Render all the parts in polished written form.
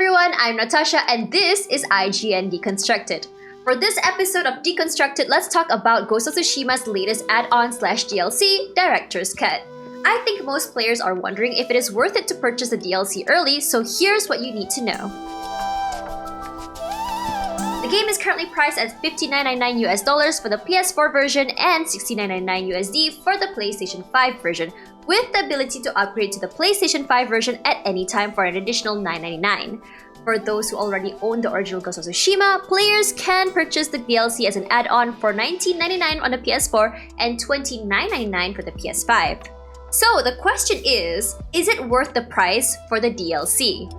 everyone, I'm Natasha and this is IGN Deconstructed. For this episode of Deconstructed, let's talk about Ghost of Tsushima's latest add-on/DLC, Director's Cut. I think most players are wondering if it is worth it to purchase the DLC early, so here's what you need to know. The game is currently priced at $59.99 for the PS4 version and $69.99 for the PlayStation 5 version, with the ability to upgrade to the PlayStation 5 version at any time for an additional $9.99. For those who already own the original Ghost of Tsushima, players can purchase the DLC as an add-on for $19.99 on the PS4 and $29.99 for the PS5. So the question is it worth the price for the DLC?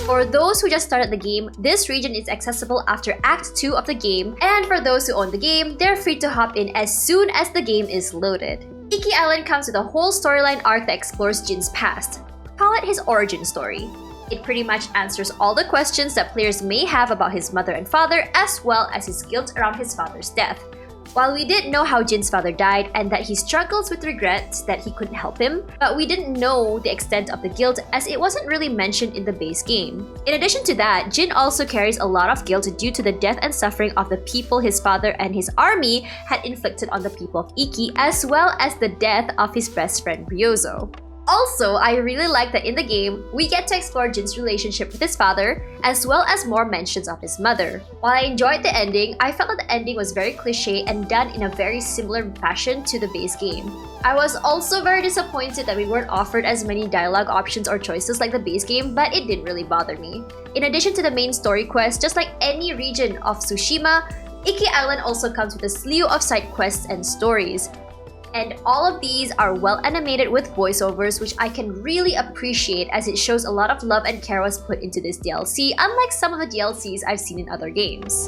For those who just started the game, this region is accessible after Act 2 of the game, and for those who own the game, they're free to hop in as soon as the game is loaded. Iki Island comes with a whole storyline arc that explores Jin's past. Call it his origin story. It pretty much answers all the questions that players may have about his mother and father, as well as his guilt around his father's death. While we did know how Jin's father died and that he struggles with regrets that he couldn't help him, but we didn't know the extent of the guilt as it wasn't really mentioned in the base game. In addition to that, Jin also carries a lot of guilt due to the death and suffering of the people his father and his army had inflicted on the people of Iki, as well as the death of his best friend Ryozo. Also, I really like that in the game, we get to explore Jin's relationship with his father, as well as more mentions of his mother. While I enjoyed the ending, I felt that the ending was very cliché and done in a very similar fashion to the base game. I was also very disappointed that we weren't offered as many dialogue options or choices like the base game, but it didn't really bother me. In addition to the main story quest, just like any region of Tsushima, Iki Island also comes with a slew of side quests and stories. And all of these are well animated with voiceovers, which I can really appreciate as it shows a lot of love and care was put into this DLC, unlike some of the DLCs I've seen in other games.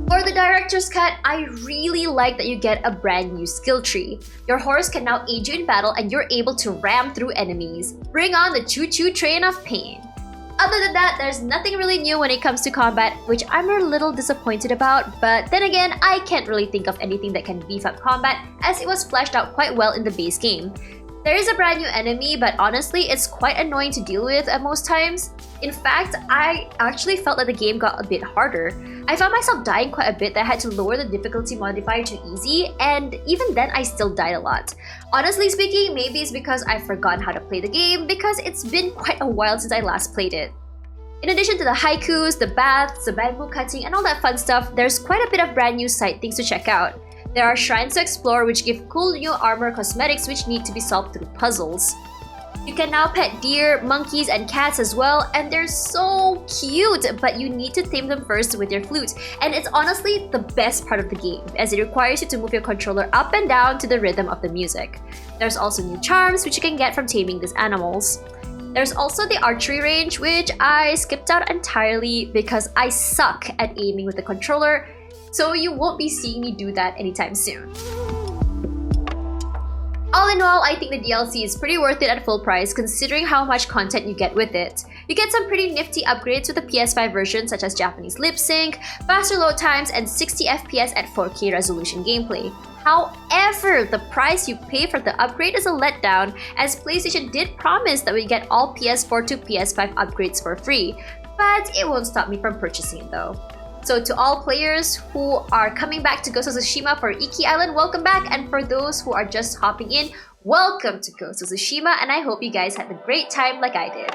For the Director's Cut, I really like that you get a brand new skill tree. Your horse can now aid you in battle and you're able to ram through enemies. Bring on the choo-choo train of pain. Other than that, there's nothing really new when it comes to combat, which I'm a little disappointed about, but then again, I can't really think of anything that can beef up combat as it was fleshed out quite well in the base game. There is a brand new enemy, but honestly, it's quite annoying to deal with at most times. In fact, I actually felt that the game got a bit harder. I found myself dying quite a bit that I had to lower the difficulty modifier to easy, and even then I still died a lot. Honestly speaking, maybe it's because I've forgotten how to play the game because it's been quite a while since I last played it. In addition to the haikus, the baths, the bamboo cutting, and all that fun stuff, there's quite a bit of brand new side things to check out. There are shrines to explore which give cool new armor cosmetics which need to be solved through puzzles. You can now pet deer, monkeys, and cats as well, and they're so cute, but you need to tame them first with your flute. And it's honestly the best part of the game, as it requires you to move your controller up and down to the rhythm of the music. There's also new charms which you can get from taming these animals. There's also the archery range, which I skipped out entirely because I suck at aiming with the controller, so you won't be seeing me do that anytime soon. All in all, I think the DLC is pretty worth it at full price considering how much content you get with it. You get some pretty nifty upgrades with the PS5 version such as Japanese lip sync, faster load times, and 60 FPS at 4K resolution gameplay. However, the price you pay for the upgrade is a letdown as PlayStation did promise that we get all PS4 to PS5 upgrades for free, but it won't stop me from purchasing it though. So to all players who are coming back to Ghost of Tsushima for Iki Island, welcome back, and for those who are just hopping in, welcome to Ghost of Tsushima, and I hope you guys had a great time like I did.